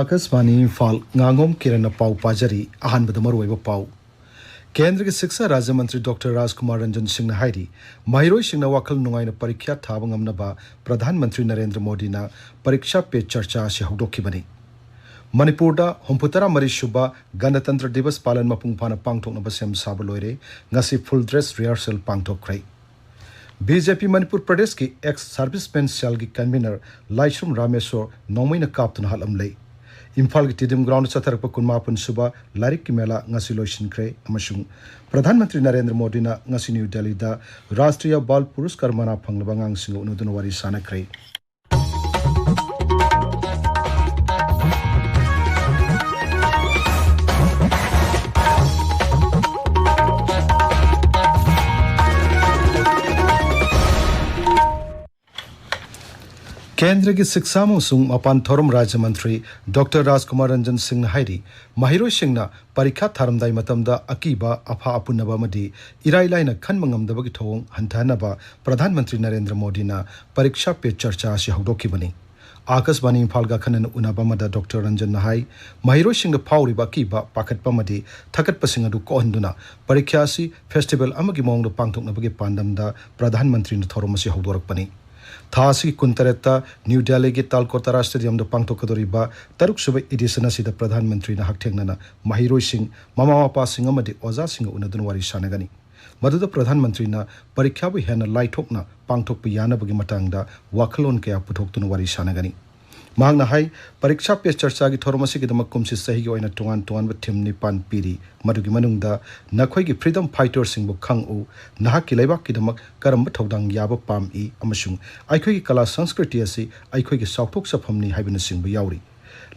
Akashvani Imphal Ngangom Kiran पाउ पाजरी अहानबद मरुइब पाउ केंद्र के शिक्षा राज्य मंत्री डॉक्टर राजकुमार रंजन सिंह हाइरी महिरोई सिंह वाखल नुंगाइन परीक्षा थाब ngamnaba प्रधानमंत्री नरेंद्र मोदी ना परीक्षा पे चर्चा से हौदोखिबनी मणिपुर हुंफुतरा मरीसुबा गणतंत्र दिवस पालन मपुंग फाना पांगथोकनबा सेम साब लोइरे ngasi फुल ड्रेस रिहर्सल पांगथोखरै बीजेपी मणिपुर प्रदेश की एक्स सर्विसमैन सेल की कन्वीनर लाइसुम रामेश्वर नौमैन कापतुन हालमलै इम्फाल की टिडिम ग्राउंड चथरप कुनमापुन सुबा लारिक की मेला ngasi लोइसिनख्रै अमसुंग प्रधानमंत्री नरेंद्र मोदी ना ngasi न्यू दिल्ली दा राष्ट्रीय बाल पुरस्कार मना फंगलबा ngang उनुदुन वारी सानख्रै केंद्र की शिक्षा मपान थोरम राज्य मंत्री डॉक्टर राजकुमार रंजन सिंह हाइरी महिरोई सिंह परीक्षा थारमदाई मतमदा अकीबा अफा अपुनबा मदी इराई लाइना खनम ngamdabagi थोंग हंथानबा प्रधानमंत्री नरेंद्र मोदी ना परीक्षा पे चर्चा से हौदोखिबनी आकाशवाणी इम्फाल गा खनन उनाबा मदा डॉक्टर रंजन हाई महिरोई सिंह फाउरिबा अकीबा पाखटपा मदी थकटपा सिंह अदु कोहंदुना परीक्षा सी फेस्टिवल अमगी मोंग पांगथोकनबगी पांडमदा प्रधानमंत्री न थोरम से हौदोरकपनी थासी कुंतरेता न्यू दिल्ली के तालकोतरा स्टेडियम दो पांगथोकदोरिबा तरुक सुबे एडिशन असिदा प्रधानमंत्री ना हकथेंगना महिरोई सिंह ममा मपा सिंह अमदी ओजा सिंह उनदुन वारी सानगनी मदुदा प्रधानमंत्री ना परीक्षा बु हेना लाइथोकना पांगथोकपा यानबगी मतंगदा वाखलोन कया पुथोकतुन वारी सानगनी मांगना हाई परीक्षा पे चर्चा की थोरमसी गिदमक कुमसी सही की ओइना टुंगान टुंगान थीम निपान पीरी मदुगी मनुंगदा नखोई की फ्रीडम फाइटर सिंह खंगउ नहा की लेबाक गिदमक करम थौदांग याब पाम ई अमसुंग आइखोई की कला संस्कृति असि आइखोई की साउथोक सफमनी हाइबन सिंह याउरी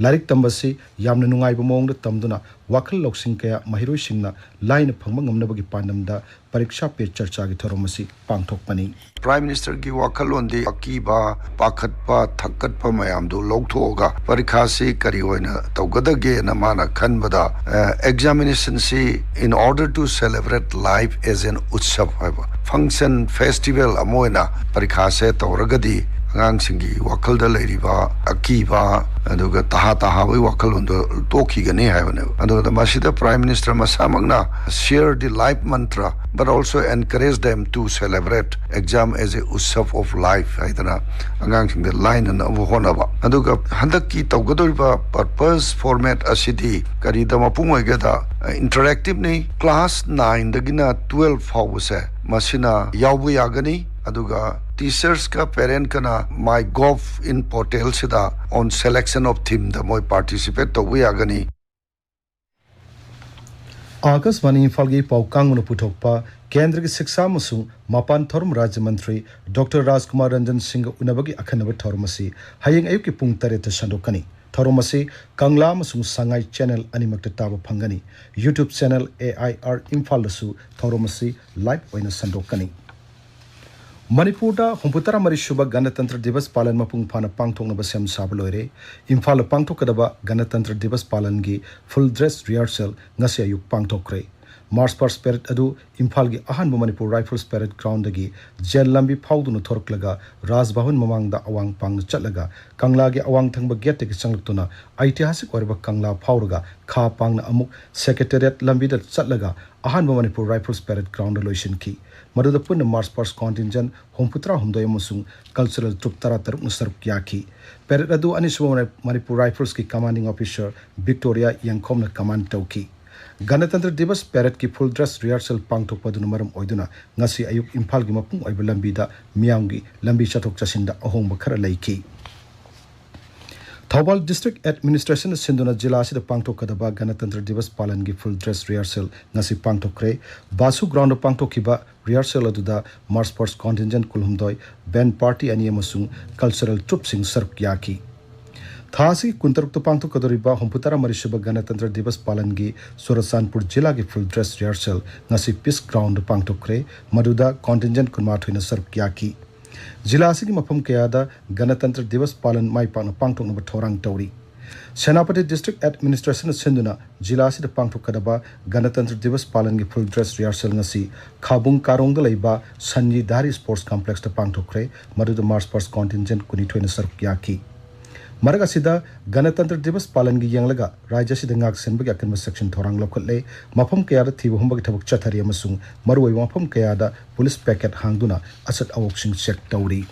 लारिक तंबसी यामन नुंगाइब मोंग तमदुना वाखल लौसिंग कया महिरोई सिंह लाइन फंग ngamnabagi पांडमदा परीक्षा पे चर्चा की थोरमसी पांगथोकपनी प्राइम मिनिस्टर की वाखलोंदी अकीबा पाखटपा थक्कटपा मयामदो लौथोगा परीक्षा से करी होइना तौगदगे न माना खनबदा एग्जामिनेशन से in order to celebrate life as an उत्सव हाइबा फंक्शन फेस्टिवल अमोइना परीक्षा से तौरगदी ngang wakal da leiriba akiba aduga taha bai wakal ondo toki gane haibane aduga masida prime minister masamagna share the life mantra but also encourage them to celebrate exam as a utsav of life haidana angang sing the line and honaba aduga handaki tawgadoriba purpose format asidi kari da mapung oigada interactive ni class 9 dagina 12 hawse masina yawu yagani aduga teachers ka parent kana my gov in portal sida on selection of theme the moi participate to we agani Akashvani Imphal की पाउकांग पुथोकपा केंद्र की शिक्षा मसुंग मपान theorem राज्य मंत्री doctor राजकुमार रंजन सिंह उनबगी अखनब थोरमसी हयेंग अयुक की पुंग तरेत संदोकनी थोरमसी कंगला मसुंग Sangai channel अनिमक ताब फंगनी YouTube channel AIR Imphal दसु थोरमसी live ओइना संदोकनी Manipur हुंफुतरा मरीसुबा गणतंत्र दिवस पालन मपुंग फाना पांगथोकनबा सेम साब लोइरे इम्फाल पांगथोकदबा गणतंत्र दिवस पालन की फुल ड्रेस रिहर्सल ngasi अयुक पांगथोकरै मार्च पास्ट पेरेड अदु इम्फाल की अहानब मणिपुर राइफल्स पेरेड ग्राउंड की जेल लंबी फाउदुन थोरकलगा राजभवन ममांगदा अवांग पांग चलगा कंगला की अवांग थंग गेट के चंगलतुना ऐतिहासिक ओरबा कंगला फाउरगा खा पांग अमुक सेक्रेटेरिएट लंबी द चलगा अहानब मणिपुर राइफल्स पेरेड ग्राउंड लोइसन की मदुदा पुन मार्च पास्ट कॉन्टिंजेंट होमपुत्रा हुमदोय मसुंग कल्चरल ट्रुप तरा तरुक नसरप कियाखी पेरेड अदु अनिसुब मणिपुर राइफल्स की कमांडिंग ऑफिसर विक्टोरिया यंगखोमना कमांड तौकी गणतंत्र दिवस पेरेड की फुल ड्रेस रिहर्सल पांगथोकपदुन मरम ओइदुना ngasi अयुक इम्फाल की मपुंग ओइब लंबीदा मियांगी लंबी चथोक चसिंदा अहोंग खरा लैखी थौबाल डिस्ट्रिक्ट एडमिनिस्ट्रेशन सिंधुना जिला से पांगथोकदबा गणतंत्र दिवस पालन की फुल ड्रेस रिहर्सल ngasi पांगथोकरे बासु ग्राउंड पांगथोकिबा रिहर्सल अदुदा मार्च पास्ट कॉन्टिंजेंट कुलहुमदोय बैंड पार्टी अनि अमसुंग कल्चरल ट्रुप सिंग सर्व कियाखी थासी कुंतरुक पांगथोकदोरिबा हुंफुतरा मरीसुबा गणतंत्र दिवस पालन की सोरसानपुर जिला की full dress rehearsal ngasi peace ground पांगथोकरे मदुदा कॉन्टिंजेंट कुनमाथोइना सर्व कियाखी जिला की मफम कयादा गणतंत्र दिवस पालन माई पांगथोकनबा थोरांग तौरी सेनापति डिस्ट्रिक्ट एडमिनिस्ट्रेशन सिंधुना जिला से पांगथोकदबा गणतंत्र दिवस पालन की फुल ड्रेस रिहर्सल ngasi खाबुंग कारोंग लैबा संजीदारी स्पोर्ट्स कॉम्प्लेक्स पांगथोकरे मदुदा मार्च पास्ट कॉन्टिंजेंट कुनिथोइना सर्व कियाखी मरग असिदा गणतंत्र दिवस पालन की यंगलगा राज्य सिदा ngak senbagi akan section thorang lokhatle mafam kaya da thibu humbagi thabak chathari amasung marwai mafam kaya da police packet hangduna asat awoksing check tawri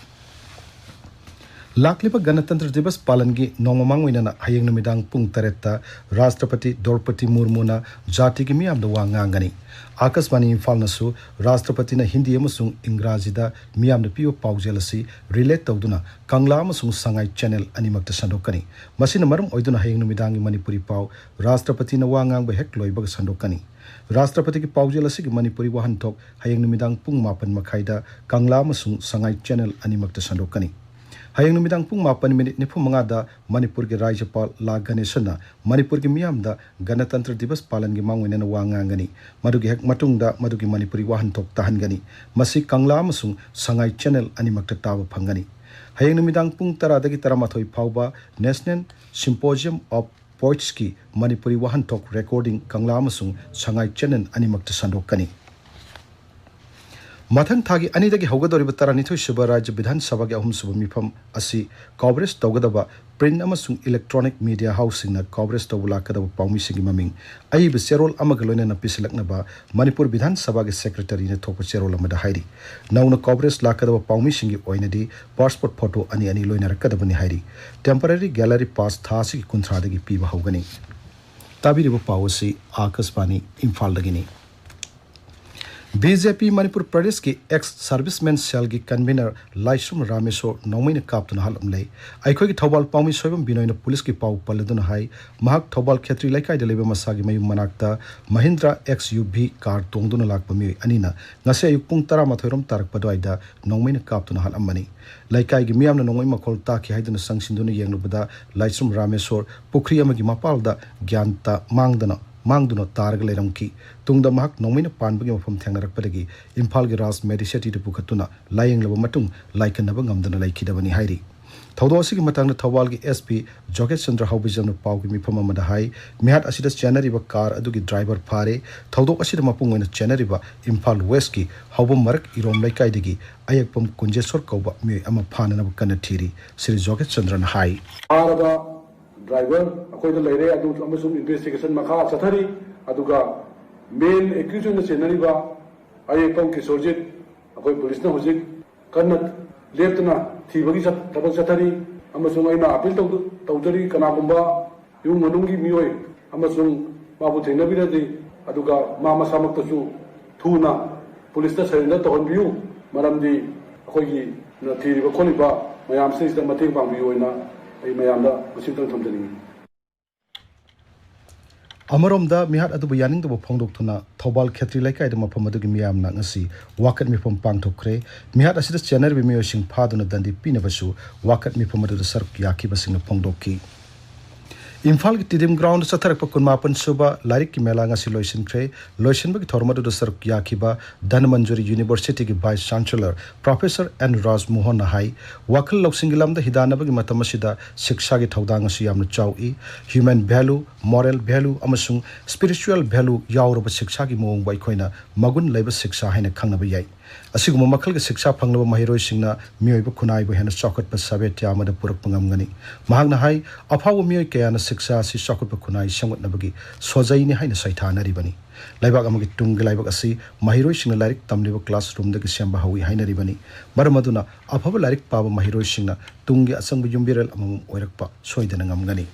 लाखलिबा गणतंत्र दिवस पालन की नोंगमांग ओइना हयेंग नुमिदांग पुंग तरेता राष्ट्रपति द्रौपदी मुर्मुना जाति की मियाम वा nganggani आकाशवाणी इम्फाल नसु राष्ट्रपति न हिंदी अमसुंग इंग्राजीदा मियाम पियो पाउजेलसी रिलेट तौदुना कंगला अमसुंग संगाई चैनल अनिमक्ता संदोकनी मसिन मरम ओइदुना हयेंग नुमिदांग मणिपुरी पाउ राष्ट्रपति न वा ngang हेक लोइबग संदोकनी राष्ट्रपति की पाउजेलसी की मणिपुरी वाहनथोक हयेंग नुमिदांग पुंग मापन मखाइदा कंगला अमसुंग संगाई चैनल अनिमक्ता संदोकनी हयेंग नुमिदांग पुंग 8:45 मणिपुर के राज्यपाल ला गणेशना मणिपुर की मियामदा गणतंत्र दिवस पालन की मांगोइना वा nganggani मदुगी हेक मतुंगदा मदुगी मणिपुरी वाहन थोक ताहनगनी मसी कंगला अमसुंग संगाई चैनल अनिमक्ता ताब फंगनी हयेंग नुमिदांग पुंग 10 दगी 13 फाउबा नेशनल सिम्पोजियम ऑफ पोइट्स की मणिपुरी वाहन थोक रिकॉर्डिंग कंगला अमसुंग संगाई चैनल अनिमक्ता संदोकनी मथंग थागी अनिदगी हौगदोरिबा 12 सुबा राज्य विधानसभा के 3 सुबा मिफम असी कवरेज तौगदबा प्रिंट अमसुंग इलेक्ट्रॉनिक मीडिया हाउसिंग ना कवरेज तौबुलाकदबा पाउमिसिंगी ममिंग अइब सेरोल अमग लोइना पिसलकनबा मणिपुर विधानसभा के सेक्रेटरी ने थोप सेरोल अमदा हाइरी नौना कवरेज लाकदबा पाउमिसिंगी ओइनदी पासपोर्ट फोटो अनि अनि लोइना रकदबनी हाइरी टेम्पररी गैलरी पास थासी कुंथ्रादगी पीबा हौगनी ताबिरिबा पावसी आकाशवाणी इम्फाल दगिनी बीजेपी मणिपुर प्रदेश की एक्स सर्विसमैन सेल की कन्वीनर लाइसुम रामेश्वर नौमैन कापतुना हालमले अखोई थौबाल पाउमी सोयबम बिनोयना पुलिस की पाउ पल्लदुना हाई महाक थौबाल खेत्री लैकाइदा लेबा मसागी मयुम मनाक्ता महिंद्रा XUV कार तोंगदुना लाकपा मियोय अनिना ngase ayuk pung 13 rom tarak padwaida nongmain kaptuna halamani laikai gi miyamna nongmai makol ta ki haiduna sangsinduna yenglubada laisum rameswar pukhri amagi mapalda gyanta मांगदुना तारग लेरमकी तुंगदा महक नोमिना पानबगी मफम थेंगनरकपदगी इम्फाल गे राज मेडिसिटी दु पुखतुना लायंगलब मतुंग लाइकनब ngamdana लाइखिदबनी हाइरी थौदोसिगी मतंग थौबाल गी SP जोगेश चंद्र हाउबिजम पाउगी मिफम अमदा हाई मिहात असिदा चेनरीबा कार अदुगी ड्राइवर फारे थौदोक असिदा मपुंग ओइना चेनरीबा Imphal waste की हौबम मरक इरोम लैकाइदगी अयकपम कुंजेश्वर कौबा मिय अमा फाननब कन्न थीरी श्री जोगेश चंद्रन हाई ड्राइवर अखोइदा लेरे अदु अमसुम इन्वेस्टिगेशन मखा चथरी अदुगा मेन एक्यूजन चेनरीबा अयेपम किशोरजित अखोइ पुलिस न होजिक कन्न लेप्तना थीबगी थबक चथरी अमसुम अइना अपील तौदरी कनागुंबा युम मनुंगी मियोय अमसुम माबु थेंगनबिरदि अदुगा मा मसामक्तसु थुना पुलिस ता सरेंडर तोहनबियु मरमदि अखोइगी न थीरिबा खोलिबा मयाम सिस्टम मतेंग पांबियोयना अमरोमदा मिहात अदुबु यानिंगदबु फोंदोक्तुना थौबाल खेत्री लैकाइदा मफम अदुगी मियामना ngasi वाकत मिफम पांगथोखरे मिहात असिदा चेनर बि मियोसिंग फादुना दंदि पिनबसु वाकत मिफम अदुदा सरक याखिबसिंग फोंदोक्की इम्फाल की टिडिम ग्राउंड चथरक कुनमापन सुबा लारिक की मेला ngasi लोइसिनख्रे लोइसिनबगी थोरमदुदा सरक याखिबा धनमंजुरी यूनिवर्सिटी की vice chancellor professor N Raj Mohan हाई वाखल लौसिंग लमदा हिदानबगी मतमसिदा शिक्षा की थौदांग असि यामना चाउई ह्यूमन वैल्यू मोरल वैल्यू अमसुंग स्पिरिचुअल वैल्यू यावरब शिक्षा की मोंग बाइखोइना मगुन लेब शिक्षा हाइना खंगनब याई असिगुम मखल के शिक्षा फंगलब महिरोय सिंगना मियोइब खुनाइब हेन चौकट साबेट यामद पुरक पंगमगनी महागना हाई अफाव मियोय कयाना शिक्षा असि चौकट खुनाइ संगतनबगी सोजैनि हाइना सैथानरिबनी लाइबाग अमगी तुंग लाइबाग असि महिरोय सिंगना लाइरिक तमलिब क्लासरूम दगी सेंबा हौई हाइनरिबनी मरमदुना अफाव लाइरिक पाब महिरोय सिंगना तुंगी असंग युम्बिरल अमम ओइरकपा सोइदना ngamgani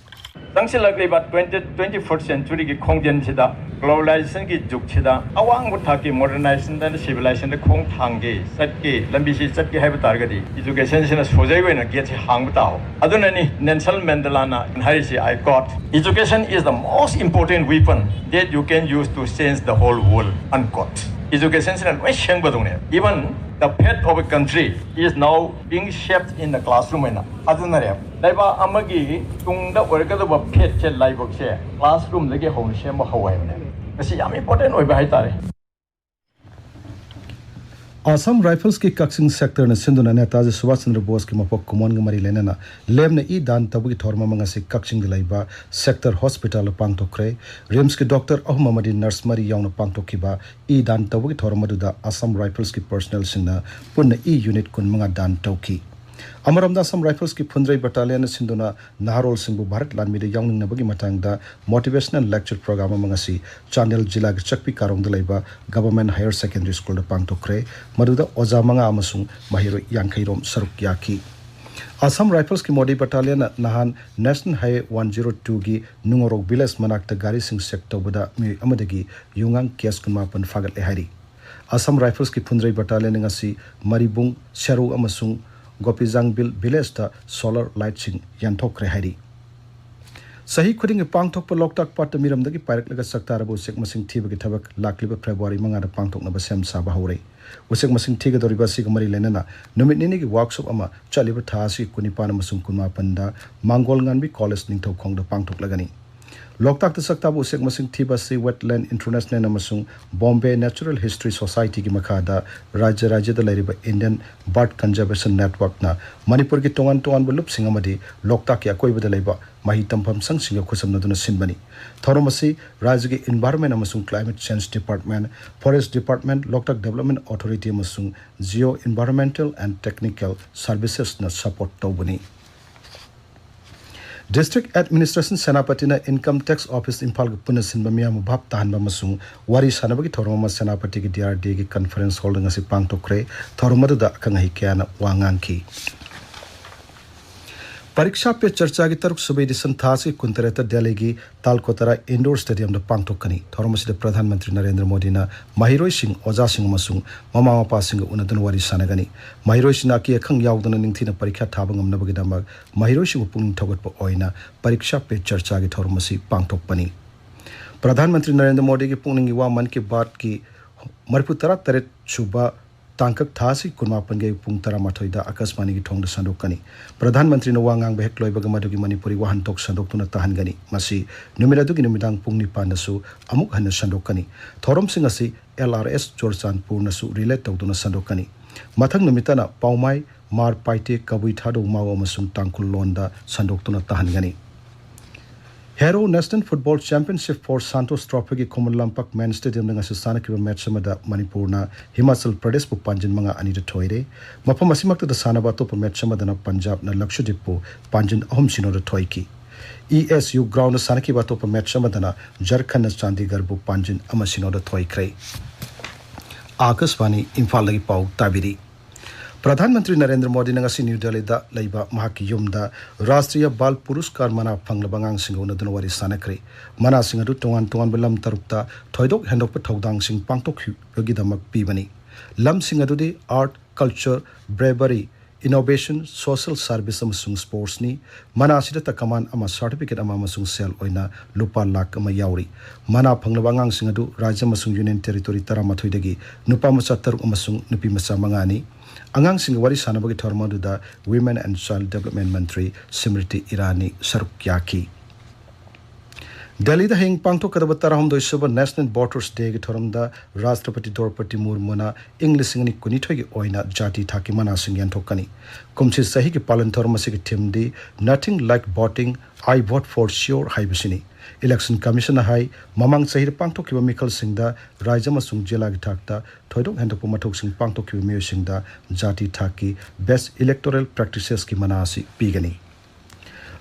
तंगसिलगलिबा 21st century की खोंजेन सिदा ग्लोबलाइजेशन की जुग सिदा अवांग बुथाकी मॉडर्नाइजेशन दा सिविलाइजेशन दा खोंग थांगे सटके लंबी से सटके हाइब तारगदी एजुकेशन सिना सोजै वेना गेट से हांग बताओ अदुननी नेल्सन मंडेला ना हाइसी I quote education is the most important weapon that you can use to change the whole world unquote education सिना वे शेंगबदोने even the fate of a country is now being shaped in the classroom ena adunare laiba amagi tungda orgada fate che laibok che classroom lege home shema hawai ne asi yam important oi bai tare Assam Rifles की Kakching sector ने सिंधुना नेताजी सुभाष चंद्र बोस की मपक कुमोन मरी लेना लेमने ई दान तबुगी थोरमा मंगसी कक्सिंग दिलाइबा सेक्टर हॉस्पिटल पांगथोखरे रिम्स की डॉक्टर अहमदी नर्स मरी यावना पांगथोखिबा ई दान तबुगी थोरमा दुदा असम राइफल्स की पर्सनल सिंगना पुन्ना ई यूनिट कुन मंगा दान तौकी अमरमदा असम राइफल्स की फुंद्रई बटालियन सिंधुना नाहरोल सिंह भारत लानमीद यावनिंगनबगी मतंगदा मोटिवेशनल लेक्चर प्रोग्राम अमंगसी चांदेल जिला के चक्पी कारोंग लेबा गवर्नमेंट हायर सेकेंडरी स्कूल पांगथोखरे मरुदा ओजा मंगा अमसुंग महिरो यांखैरोम सरुक याकी असम राइफल्स की मोडी बटालियन नहान नेशनल हाईवे 102 की नुंगरोक विलेज मनाक्ता गाड़ी सिंह सेक तौबदा मी अमदगी युंगांग केस कुमापन फागत लेहारी असम राइफल्स की फुंद्रई बटालियन ngasi मरिबुंग सेरू अमसुंग गोपीजांगबिल विलेज दा सोलर लाइट सिंह यांथोखरे हारी सही खुदिंग पांगथोक लोकताक पाट मिरमदगी पायरक सक्तारबु सेक मसिंग थीबगी थबक लाक्लिबा फेब्रुवारी मंगादा पांगथोकनबा सेम साबा हौरे उसेक मसिंग थीगदोरिबा सिग मरी लेनना नुमित निनी की वर्कशॉप अमा चलिबा थासी कुनिपान मसुंग कुनमापनदा मांगोल गानबी कॉलेज निंगथौ खोंगदा पांगथोकलगनी लोकताक सक्ताबु उसेक मसिंग थीबासी वेटलैंड इंटरनेशनल अमसुंग बॉम्बे नेचुरल हिस्ट्री सोसाइटी की मखादा राज्य लैरिबा इंडियन बर्ड कंजर्वेशन नेटवर्क ना मणिपुर की तोंगान तोंगान लुपसिंग अमदी लोकताक की अकोइबदा लैबा मही तंफम संगसिंग खुसमनदुना सिनबनी थौरमसी राज्य की एनवायरनमेंट अमसुंग climate change department forest department Loktak development authority अमसुंग geo environmental and technical services ना सपोर्ट तौबनी डिस्ट्रिक्ट एडमिनिस्ट्रेशन सेनापति ना इनकम टैक्स ऑफिस इम्फाल के पुनः सिंबा मियाम भाप ताहनबा मसुंग वारी सानबगी थौरम सेनापति की DRD की कॉन्फ्रेंस हॉल ngasi पांगथोखरे थौरमदुदा कंगहि क्याना वांगांकी परीक्षा पे चर्चा की तरुक सुबह एडिशन थासी कुंतरेत दिल्ली की तालकोतरा इंडोर स्टेडियम द पांगथोकनी थौरमसिद प्रधानमंत्री नरेंद्र मोदी ना महिरोई सिंह ओजा सिंह मसुंग ममा मपा सिंह उनदन वारी सानगनी महिरोई सिंह की अखंग यावदन निंगथिना परीक्षा थाब ngamnabagidamag महिरोई सिंह पुंग थगतप ओइना परीक्षा पे चर्चा की थौरमसि पांगथोकपनी प्रधानमंत्री नरेंद्र मोदी की पुंगनिंग वा मन की बात की मरपुतरा तरेत सुबा तांकक थासी कुनमापन गे पुंग तरा माथोइदा आकाशवाणी की ठोंग संदोकनी प्रधानमंत्री न वांगांग बेहक लोइबग मदुगी मणिपुरी वाहन तोक संदोक्तुना तहनगनी मसी नुमिरादुगी नुमिदांग पुंग निपानसु अमुक हन संदोकनी थौरम सिंह असि LRS चोरचानपुर नसु रिलेट तौदुना संदोकनी मथंग नुमिताना पाउमाई मार पाइटे कबुई थादो माव अमसुंग तांकुल लोंदा संदोक्तुना तहनगनी हेरो national football championship for Santos trophy की खुमन लंपक मैन स्टेडियम नंगा साना की मैच समदा मणिपुरना हिमाचल प्रदेश पु पांजिन मंगा अनिद थोइरे मफम असिमक्त द सानाबा तो मैच समदना पंजाब न लक्षद्वीप पु पांजिन अहम सिनोद थोइकी ESU ग्राउंड साना की बातो पर मैच समदना झारखंड चंडीगढ़ पु पांजिन अम सिनोद थोइख्रे आकाशवाणी इम्फाल लगी पाउ ताबिरी प्रधानमंत्री नरेंद्र मोदी ने न्यू दिल्ली युमदा राष्ट्रीय बाल पुरस्कार मना फंगलबंगांग सिंह उनदन वारी सानख्रे मना सिंह अदु तोंगान तोंगान लम तरुक्ता थोइदोक हेंडोक थौदांग सिंह पांगथोखिबगीदमक पीबनी लम सिंह अदुदि art culture bravery innovation social service अमसुंग स्पोर्ट्स नि मना सिदा कमान अमा सर्टिफिकेट अमा अमसुंग सेल ओइना लुपा लाख अमा यावरी मना फंगलबंगांग सिंह अदु राज्य अमसुंग यूनियन टेरिटोरी 13 दगी नुपा मचा तरुक अमसुंग नुपी मचा मंगानी अंगांग सिंह वारी सानबगी थौरमदुदा वुमेन एंड चाइल्ड डेवलपमेंट मंत्री स्मृति ईरानी सरुक याकी दिल्ली दा हेंग पांगथोकदब 13 नेशनल वोटर्स डे की थौरमदा राष्ट्रपति द्रौपदी मुर्मुना इंग्लिश कुनिथोई की ओइना जाति थाकी मना सिंह यानथोकनी कुमसी सही की पालन थौरमसी की theme the nothing like voting I vote for sure हाइबसिनी इलेक्शन कमीशन हाई ममांग सही पांगथोकिबा मिखल सिंहदा राज्य मसुंग जिला की थाकता थोइदोक हेंदोक मथोक सिंह पांगथोकिबा मियो सिंहदा जाति थाकी बेस्ट इलेक्टोरल प्रैक्टिसेस की मनासी पीगनी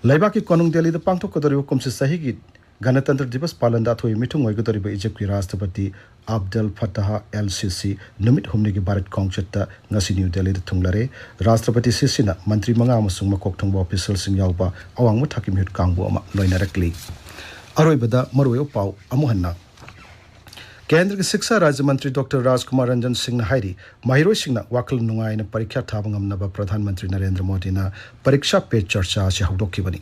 लैबा की कोनुंग दिल्ली दा पांगथोकदरिबा कुमसी सही की गणतंत्र दिवस पालन दाथोई मिठुंग ओइगदरिबा इजिप्ट की राष्ट्रपति अब्दुल फताह LCC नुमित हुमने की भारत कांगचता ngasi न्यू दिल्ली दा थुंगलारे राष्ट्रपति सिसिना मंत्री मंगा अमसुंग मकोक थंगबा ऑफिशियल सिंह यावबा अवांग थाकी मिहुत कांगबो अमा लोइनारकली अरोइबदा मरुयो पाउ अमुहन्ना केंद्र के शिक्षा राज्य मंत्री डॉक्टर राजकुमार रंजन सिंह हाइरी महिरोई सिंह वाखल नुंगाइन परीक्षा थाबंगमनबा प्रधानमंत्री नरेंद्र मोदी ना परीक्षा पे चर्चा से हौदोखिबनी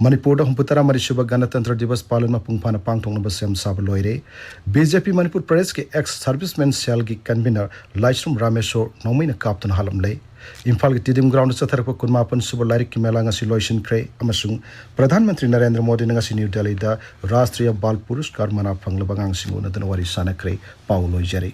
मणिपुर हुंपुतरा मरीसुब गणतंत्र दिवस पालन पुंगफाना पांगथोंगनब सेम साब लोइरे बीजेपी मणिपुर प्रदेश के एक्स सर्विसमैन सेल की कन्वीनर लाइसरुम रामेश्वर नौमैन कापतन हालमले इम्फाल की टिडिम ग्राउंड चथरप कुनमापन सुब लाइरिक की मेला ngasi लोइसिनख्रे अमसुंग प्रधानमंत्री नरेंद्र मोदी ने ngasi न्यू दिल्ली दा राष्ट्रीय बाल पुरस्कार मना फंगलबंगांग सिंह उनदन वारी सानख्रे पाउ लोइजरे।